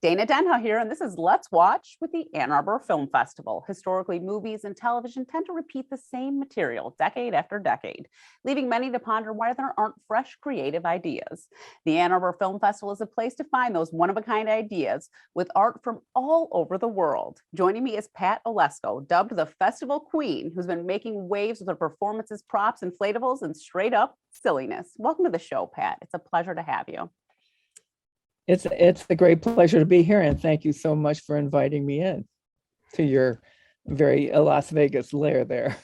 Dana Denha here, and this is Let's Watch with the Ann Arbor Film Festival. Historically, movies and television tend to repeat the same material decade after decade, leaving many to ponder why there aren't fresh, creative ideas. The Ann Arbor Film Festival is a place to find those one-of-a-kind ideas with art from all over the world. Joining me is Pat Oleszko, dubbed the Festival Queen, who's been making waves with her performances, props, inflatables, and straight-up silliness. Welcome to the show, Pat. It's a pleasure to have you. It's a great pleasure to be here, and thank you so much for inviting me in to your very Las Vegas lair there.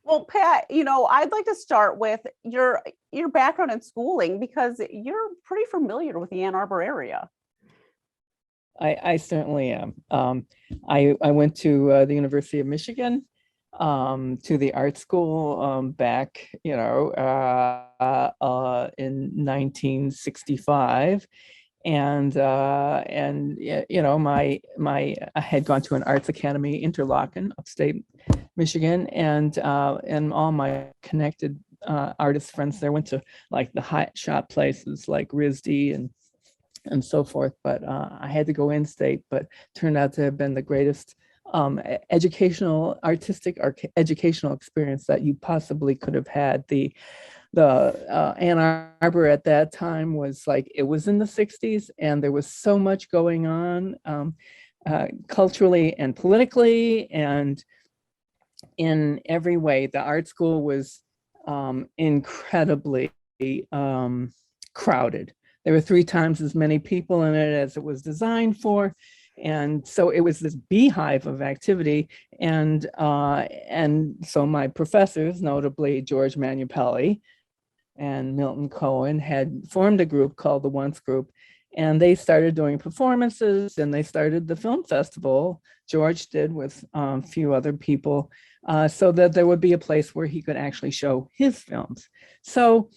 Well, Pat, I'd like to start with your background in schooling because you're pretty familiar with the Ann Arbor area. I certainly am. I went to the University of Michigan, to the art school back, in 1965, and I had gone to an arts academy, Interlochen, upstate Michigan, and all my connected artist friends there went to like the hot shot places like RISD and so forth. But I had to go in state, but turned out to have been the greatest educational experience that you possibly could have had. The Ann Arbor at that time was like, it was in the 60s, and there was so much going on culturally and politically, and in every way. The art school was incredibly crowded. There were 3 times as many people in it as it was designed for. And so it was this beehive of activity. And so my professors, notably George Manupelli and Milton Cohen, had formed a group called the Once Group. And they started doing performances, and they started the film festival. George did with a few other people, so that there would be a place where he could actually show his films. So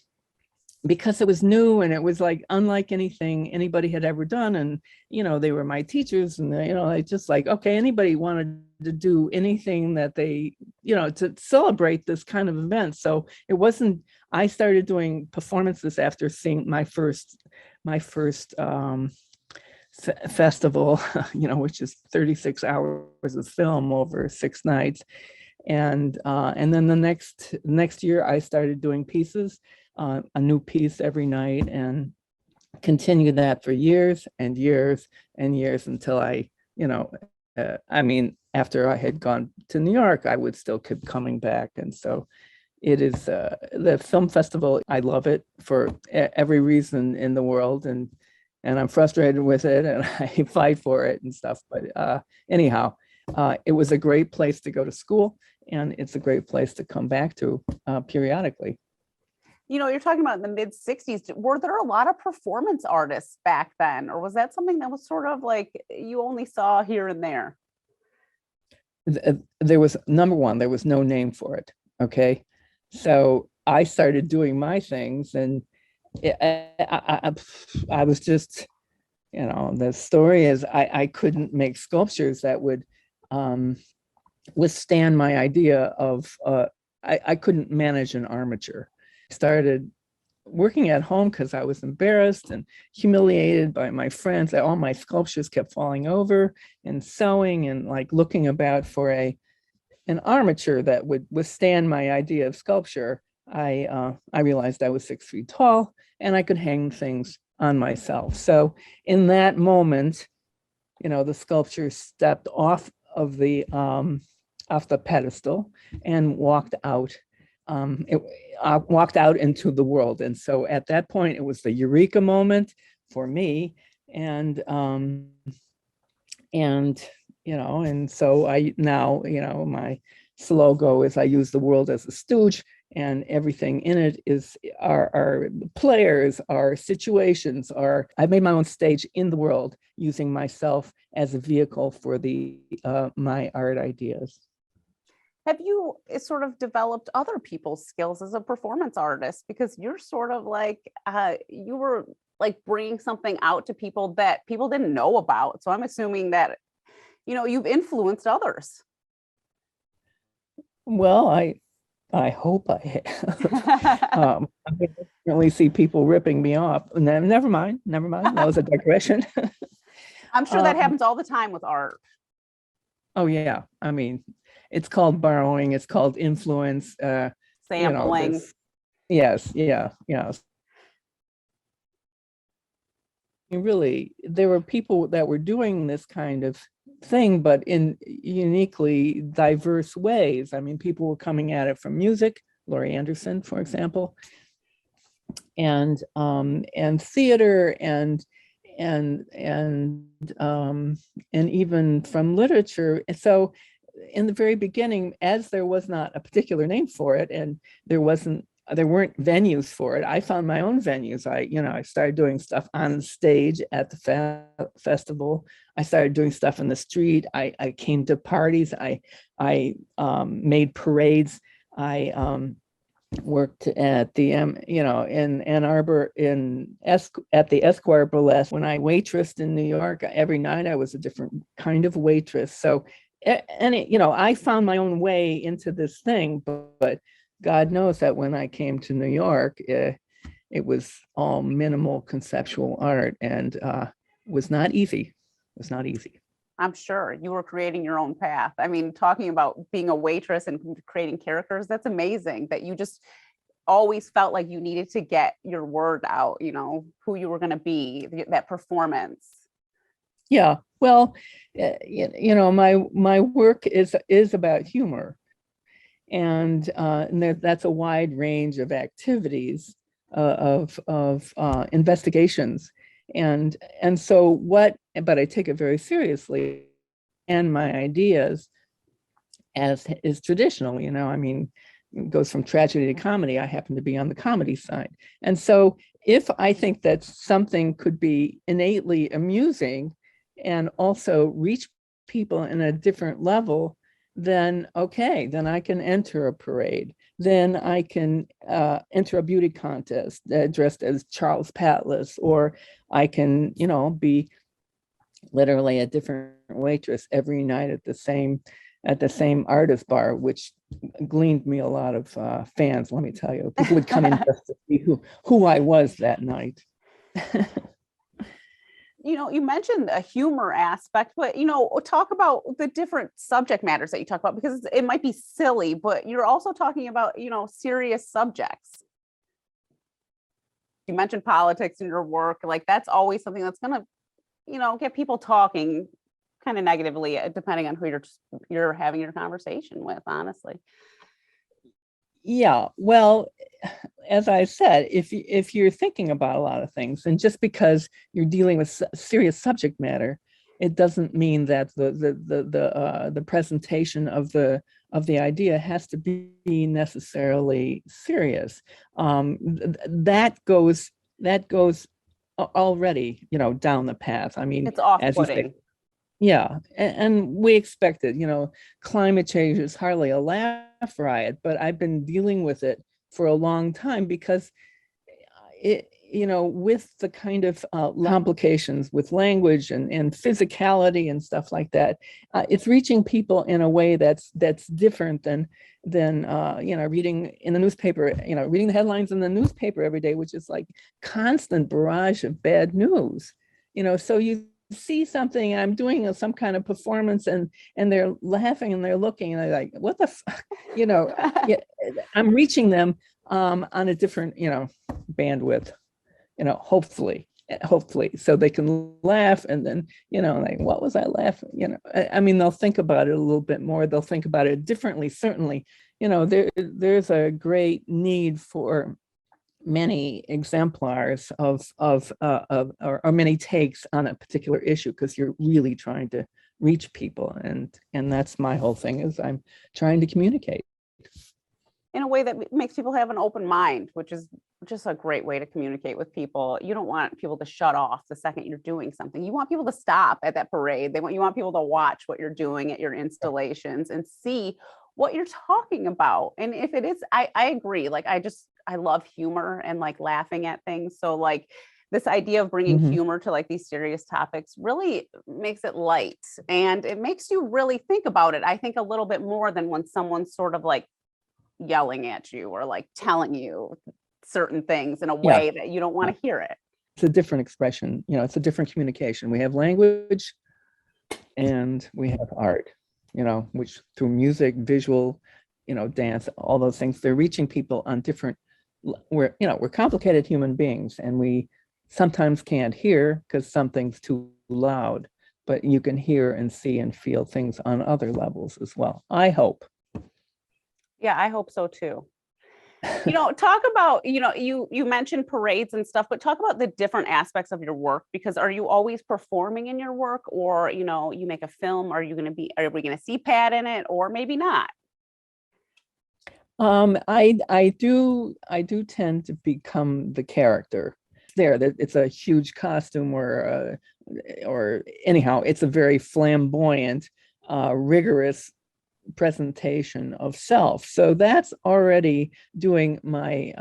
because it was new and it was like unlike anything anybody had ever done, and they were my teachers, and they just like, okay, anybody wanted to do anything that they to celebrate this kind of event. So it wasn't, I started doing performances after seeing my first festival, which is 36 hours of film over 6 nights, and then the next year I started doing pieces, a new piece every night, and continued that for years and years and years until after I had gone to New York, I would still keep coming back. And so it is the film festival. I love it for every reason in the world, and I'm frustrated with it, and I fight for it and stuff. But anyhow, it was a great place to go to school, and it's a great place to come back to periodically. You're talking about in the mid 60s. Were there a lot of performance artists back then, or was that something that was sort of like you only saw here and there? There was, number one, there was no name for it. Okay. So I started doing my things, and I was just, the story is I couldn't make sculptures that would withstand my idea of, I couldn't manage an armature. Started working at home because I was embarrassed and humiliated by my friends. All my sculptures kept falling over, and sewing and like looking about for an armature that would withstand my idea of sculpture. I realized I was 6 feet tall and I could hang things on myself. So in that moment, the sculpture stepped off of the pedestal and walked out. Walked out into the world. And so at that point, it was the eureka moment for me. And so I now, my slogan is I use the world as a stooge, and everything in it is our players, our situations, I made my own stage in the world using myself as a vehicle for my art ideas. Have you sort of developed other people's skills as a performance artist? Because you're sort of like, you were like bringing something out to people that people didn't know about. So I'm assuming that, you've influenced others. Well, I hope I have. I definitely see people ripping me off. Never mind, never mind. That was a digression. I'm sure that happens all the time with art. Oh yeah, I mean, it's called borrowing. It's called influence. Sampling. This. Yes, yeah, yeah. Really, there were people that were doing this kind of thing, but in uniquely diverse ways. I mean, people were coming at it from music, Laurie Anderson, for example, and theater and even from literature. So in the very beginning, as there was not a particular name for it, and there weren't venues for it, I found my own venues. I started doing stuff on stage at the festival. I started doing stuff in the street. I came to parties. I made parades. I worked at the in Ann Arbor at the Esquire Burlesque. When I waitressed in New York, every night I was a different kind of waitress. So I found my own way into this thing, but God knows that when I came to New York, it was all minimal conceptual art, and was not easy. It was not easy. I'm sure you were creating your own path. I mean, talking about being a waitress and creating characters, that's amazing that you just always felt like you needed to get your word out, who you were going to be, that performance. Yeah, well, my work is about humor, and that's a wide range of activities, of investigations, and so but I take it very seriously, and my ideas as is traditional. I mean, it goes from tragedy to comedy. I happen to be on the comedy side, and so if I think that something could be innately amusing and also reach people in a different level, then okay, then I can enter a parade. Then I can enter a beauty contest dressed as Charles Patlis, or I can, be literally a different waitress every night at the same artist bar, which gleaned me a lot of fans. Let me tell you, people would come in just to see who I was that night. You mentioned a humor aspect, but, talk about the different subject matters that you talk about, because it might be silly, but you're also talking about, serious subjects. You mentioned politics in your work. Like, that's always something that's going to, get people talking kind of negatively, depending on who you're having your conversation with, honestly. Yeah, well, as I said, if you're thinking about a lot of things, and just because you're dealing with serious subject matter, it doesn't mean that the presentation of the idea has to be necessarily serious. That goes already, down the path. I mean, It's as you say, off-putting. yeah, and we expected, climate change is hardly a laugh riot, but I've been dealing with it for a long time, because with the kind of complications with language and physicality and stuff like that, it's reaching people in a way that's different than reading in the newspaper, reading the headlines in the newspaper every day, which is like constant barrage of bad news. So you see something, I'm doing some kind of performance, and they're laughing and they're looking and they're like, what the fuck? Yeah, I'm reaching them on a different bandwidth, hopefully, so they can laugh, and then like, what was I laughing? I mean, they'll think about it a little bit more, they'll think about it differently. Certainly, there's a great need for many exemplars or many takes on a particular issue, because you're really trying to reach people, and that's my whole thing, is I'm trying to communicate in a way that makes people have an open mind, which is just a great way to communicate with people. You don't want people to shut off the second you're doing something. You want people to stop at that parade. You want people to watch what you're doing at your installations and see what you're talking about. And if it is, I agree. Like, I love humor and like laughing at things. So like this idea of bringing humor to like these serious topics really makes it light, and it makes you really think about it, I think, a little bit more than when someone's sort of like yelling at you or like telling you certain things in a Yeah. way that you don't want to hear it. It's a different expression, you know, it's a different communication. We have language and we have art, you know, which through music, visual, you know, dance, all those things, they're reaching people on different, we're, you know, we're complicated human beings, and we sometimes can't hear because something's too loud, but you can hear and see and feel things on other levels as well, I hope. Yeah, I hope so too. Talk about, you mentioned parades and stuff, but talk about the different aspects of your work, because are you always performing in your work, or, you make a film, are we going to see Pat in it, or maybe not? I do tend to become the character there. That it's a huge costume, or anyhow, it's a very flamboyant, rigorous presentation of self. So that's already doing my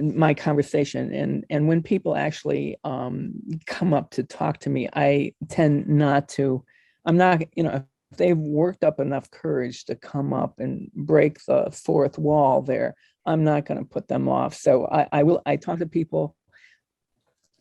my conversation. And when people actually come up to talk to me, I tend not to. I'm not, if they've worked up enough courage to come up and break the fourth wall there, I'm not going to put them off. So I talk to people.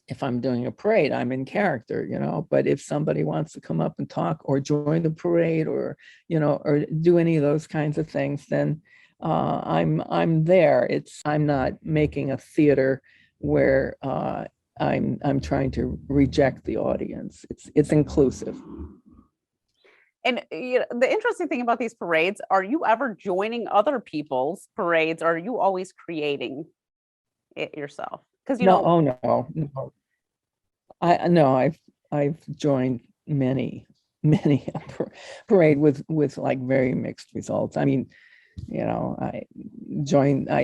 If I'm doing a parade, I'm in character, but if somebody wants to come up and talk or join the parade, or, or do any of those kinds of things, then I'm there. I'm not making a theater where I'm trying to reject the audience. It's inclusive. And the interesting thing about these parades, are you ever joining other people's parades, or are you always creating it yourself? Because no, oh no. I've joined many parade with like very mixed results. I mean, I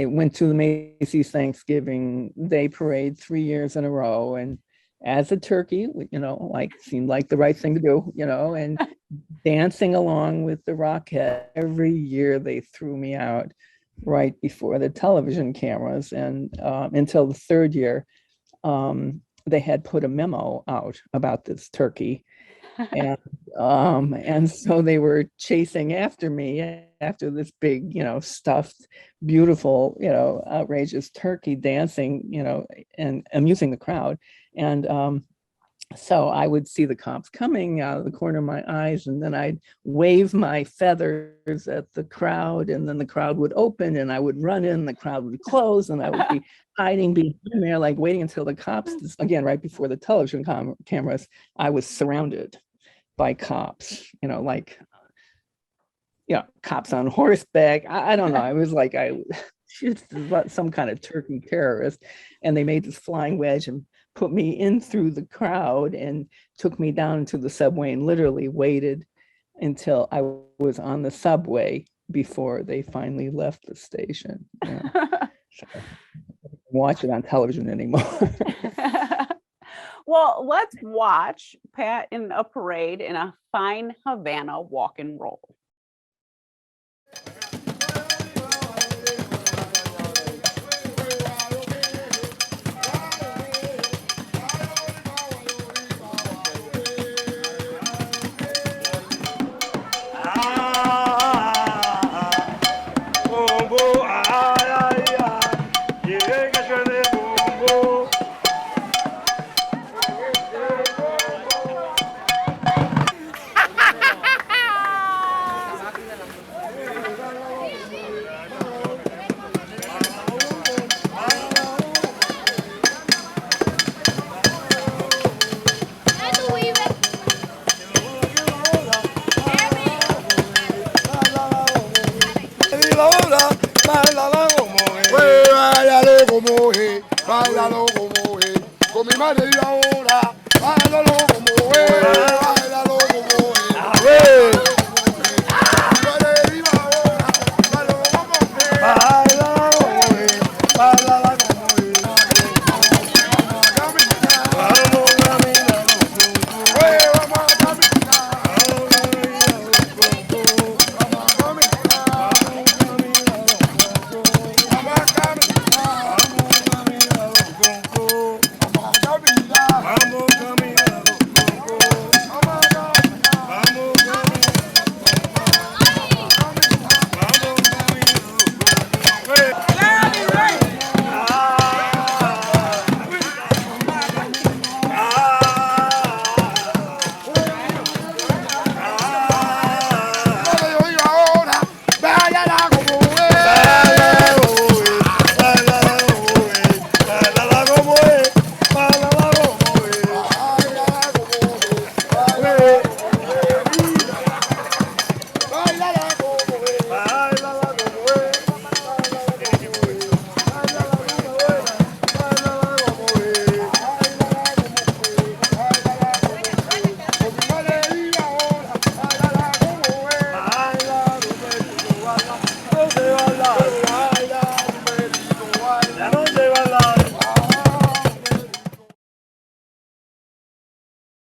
went to the Macy's Thanksgiving Day Parade 3 years in a row, and as a turkey, like seemed like the right thing to do, and dancing along with the Rockette. Every year they threw me out right before the television cameras, and until the third year, they had put a memo out about this turkey. And so they were chasing after me after this big, stuffed, beautiful, outrageous turkey, dancing, and amusing the crowd. And so I would see the cops coming out of the corner of my eyes, and then I'd wave my feathers at the crowd, and then the crowd would open, and I would run in, the crowd would close, and I would be hiding behind there, like waiting until the cops, again, right before the television cameras, I was surrounded by cops, cops on horseback. I don't know. I was like, some kind of turkey terrorist. And they made this flying wedge and put me in through the crowd and took me down to the subway, and literally waited until I was on the subway before they finally left the station. So I don't watch it on television anymore. Well, let's watch Pat in a parade in a fine Havana Walk and Roll. Con mi madre y ahora, báilalo como es, báilalo como es. A ver.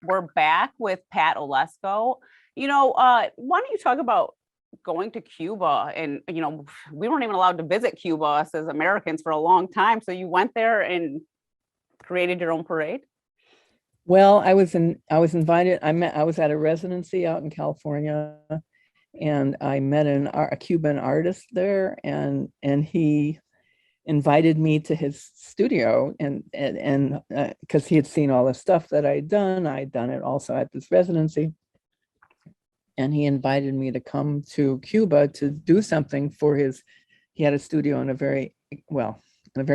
We're back with Pat Oleszko. Why don't you talk about going to Cuba? And, we weren't even allowed to visit Cuba, us as Americans, for a long time. So you went there and created your own parade? Well, I was invited. I was at a residency out in California, and I met a Cuban artist there, and he invited me to his studio, and because he had seen all the stuff that I'd done it also at this residency, and he invited me to come to Cuba to do something for he had a studio in a very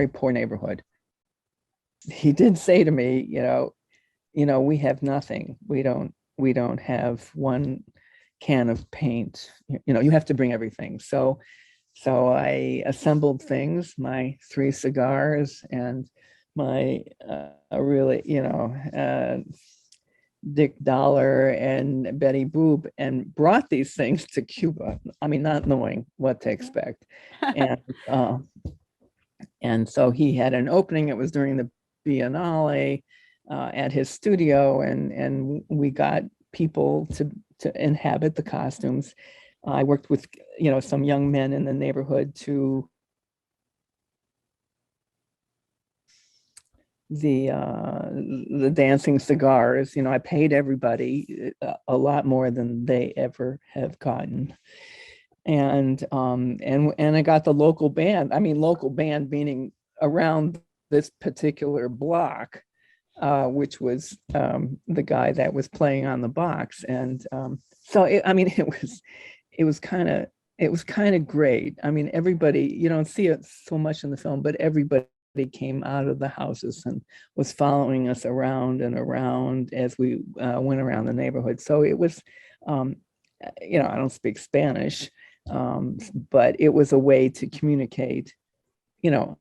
poor neighborhood. He did say to me, we have nothing. We don't have one can of paint. You have to bring everything. So I assembled things, my 3 cigars and my Dick Dollar and Betty Boop, and brought these things to Cuba. I mean, not knowing what to expect. And so he had an opening. It was during the Biennale at his studio, and we got people to inhabit the costumes. I worked with some young men in the neighborhood to the dancing cigars. I paid everybody a lot more than they ever have gotten. And I got the local band. I mean, local band meaning around this particular block, which was the guy that was playing on the box. And so it was kind of great. I mean, everybody, you don't see it so much in the film, but everybody came out of the houses and was following us around and around as we went around the neighborhood. So it was, I don't speak Spanish, but it was a way to communicate, on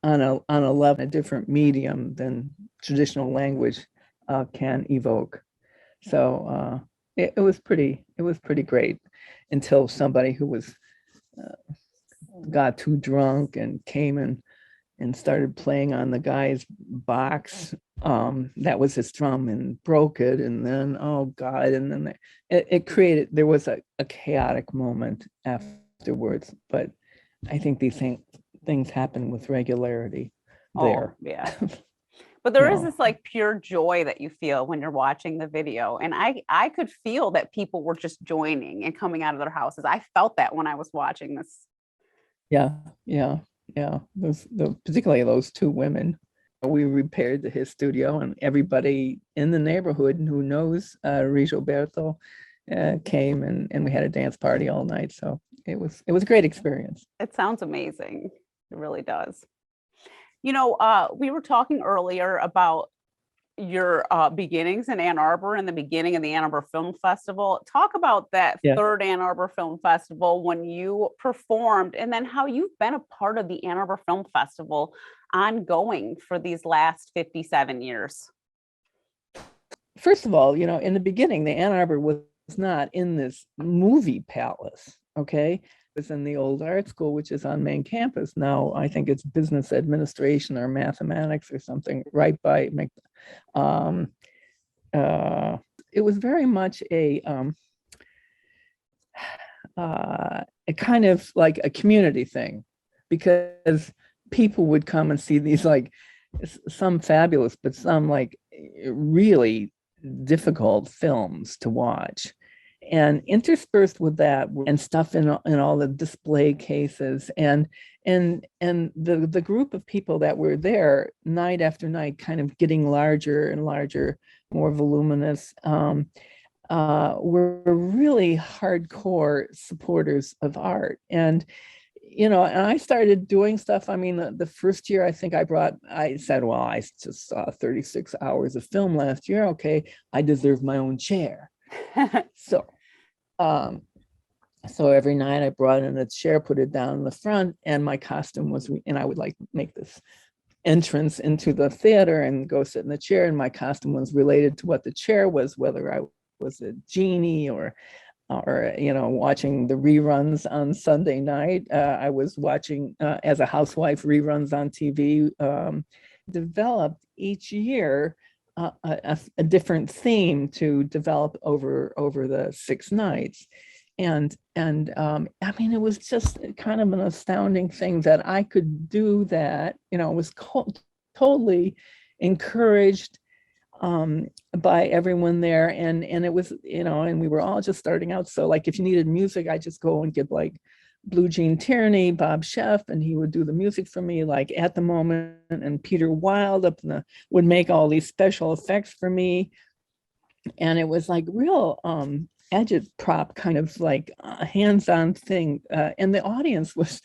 a level, a different medium than traditional language can evoke. So it was pretty great, until somebody who was got too drunk and came and started playing on the guy's box that was his drum, and broke it. And then, oh God, and then there was a chaotic moment afterwards. But I think these things happen with regularity there. Oh, yeah. But there is this like pure joy that you feel when you're watching the video. And I could feel that people were just joining and coming out of their houses. I felt that when I was watching this. Yeah. Particularly those 2 women. We repaired his studio, and everybody in the neighborhood who knows Rigoberto came, and we had a dance party all night. So it was a great experience. It sounds amazing. It really does. We were talking earlier about your beginnings in Ann Arbor and the beginning of the Ann Arbor Film Festival. Talk about that third Ann Arbor Film Festival, when you performed, and then how you've been a part of the Ann Arbor Film Festival ongoing for these last 57 years. First of all, in the beginning, the Ann Arbor was not in this movie palace, okay? Was in the old art school, which is on main campus. Now I think it's business administration or mathematics or something, right by it was very much a kind of like a community thing, because people would come and see these, like, some fabulous, but some like really difficult films to watch. And interspersed with that, and stuff in all the display cases, and the group of people that were there night after night, kind of getting larger and larger, more voluminous, were really hardcore supporters of art. And and I started doing stuff. I mean, the first year, I think I said, well, I just saw 36 hours of film last year. Okay, I deserve my own chair. So every night I brought in a chair, put it down in the front, and my costume was, and I would like make this entrance into the theater and go sit in the chair, and my costume was related to what the chair was, whether I was a genie or watching the reruns on Sunday night. I was watching as a housewife reruns on TV. Developed each year a different theme to develop over the 6 nights. And I mean, it was just kind of an astounding thing that I could do that. You know, was totally encouraged by everyone there, and it was, you know, and we were all just starting out. So like, if you needed music, I just go and get like Blue Jean Tierney, Bob Sheff, and he would do the music for me, like At the Moment, and Peter Wilde would make all these special effects for me. And it was like real agitprop kind of like hands-on thing. And the audience was,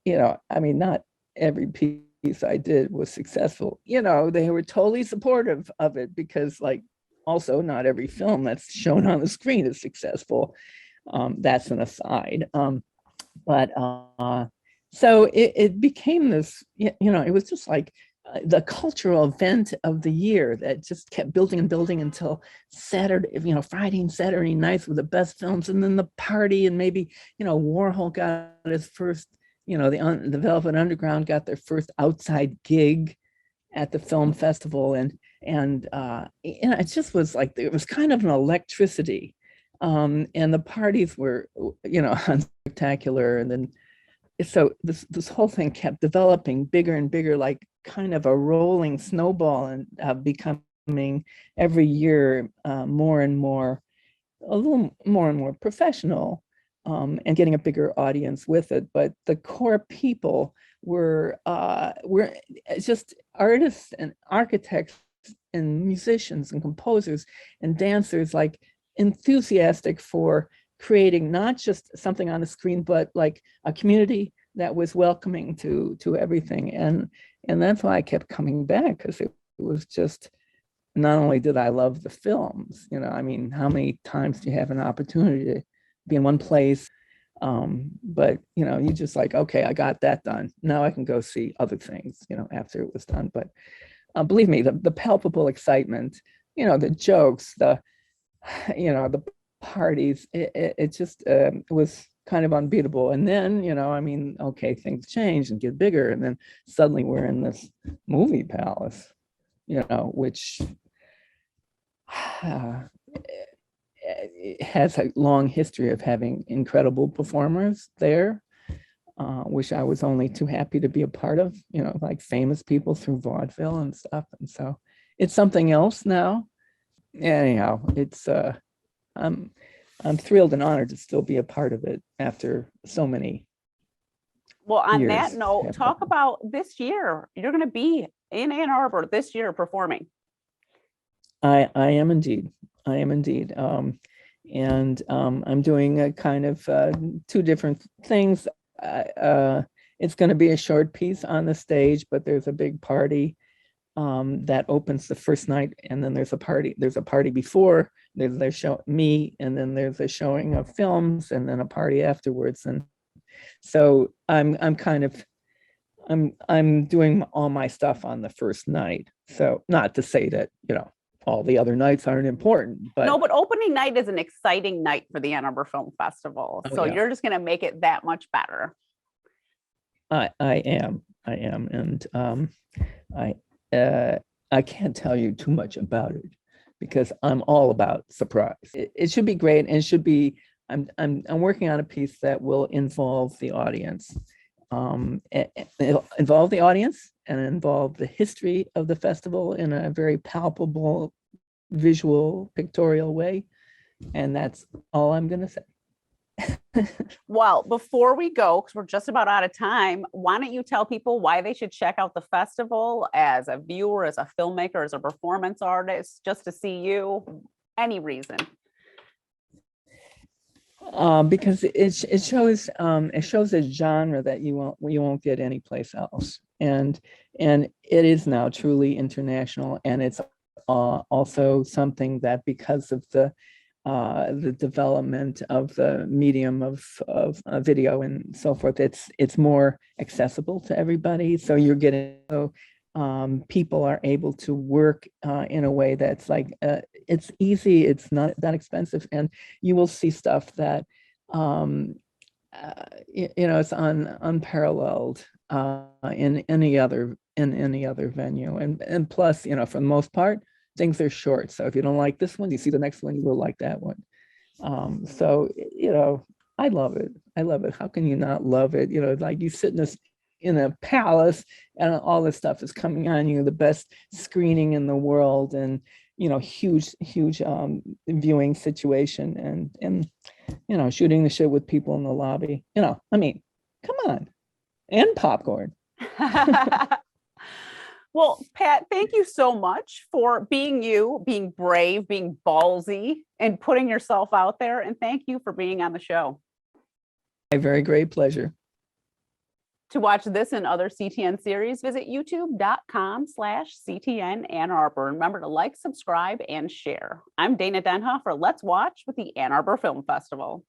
you know, I mean, not every piece I did was successful. You know, they were totally supportive of it, because like, also not every film that's shown on the screen is successful. That's an aside. But so it became this, you know, it was just like the cultural event of the year that just kept building and building until Saturday, you know, Friday and Saturday nights were the best films, and then the party, and maybe, you know, Warhol got his first, you know, the Velvet Underground got their first outside gig at the film festival, and you know, it just was like, it was kind of an electricity, and the parties were, you know, spectacular. And then so this whole thing kept developing bigger and bigger, like kind of a rolling snowball, and becoming every year more and more, a little more and more professional, and getting a bigger audience with it. But the core people were just artists and architects and musicians and composers and dancers, like enthusiastic for creating not just something on the screen, but like a community that was welcoming to everything. And that's why I kept coming back, because it was just, not only did I love the films, you know, I mean, how many times do you have an opportunity to be in one place? But, you know, you just like, okay, I got that done. Now I can go see other things, you know, after it was done. But believe me, the palpable excitement, you know, the jokes, you know, the parties, it just was kind of unbeatable. And then, you know, I mean, okay, things change and get bigger, and then suddenly we're in this movie palace, you know, which it has a long history of having incredible performers there, which I was only too happy to be a part of, you know, like famous people through vaudeville and stuff. And so it's something else now. Anyhow, it's I'm thrilled and honored to still be a part of it after so many. Well, on that years note, have talk gone. about this year. You're going to be in Ann Arbor this year performing. I am indeed. I am indeed. And I'm doing a kind of two different things. It's going to be a short piece on the stage, but there's a big party that opens the first night, and then there's a party. There's a party before. They show me, and then there's a showing of films, and then a party afterwards. And so I'm doing all my stuff on the first night. So not to say that, you know, all the other nights aren't important, but No, but opening night is an exciting night for the Ann Arbor Film Festival. Oh, So yeah. you're just going to make it that much better. I am, and I can't tell you too much about it, because I'm all about surprise. It should be great, and it should be. I'm working on a piece that will involve the audience. It'll involve the audience and involve the history of the festival in a very palpable, visual, pictorial way, and that's all I'm going to say. Well, before we go, because we're just about out of time, why don't you tell people why they should check out the festival as a viewer, as a filmmaker, as a performance artist, just to see you? Any reason? Because it shows a genre that you won't get anyplace else, and it is now truly international, and it's also something that, because of the development of the medium of video and so forth, it's more accessible to everybody. So you're getting, people are able to work in a way that's like, it's easy, it's not that expensive, and you will see stuff that you know, it's unparalleled in any other venue. And plus, you know, for the most part, things are short. So if you don't like this one, you see the next one, you will like that one. So, I love it. I love it. How can you not love it? Like you sit in a palace and all this stuff is coming on you, the best screening in the world, and huge viewing situation, and shooting the shit with people in the lobby. I mean, come on. And popcorn. Well, Pat, thank you so much for being you, being brave, being ballsy, and putting yourself out there. And thank you for being on the show. A very great pleasure. To watch this and other CTN series, visit youtube.com/CTN Ann Arbor. Remember to like, subscribe, and share. I'm Dana Denha for Let's Watch with the Ann Arbor Film Festival.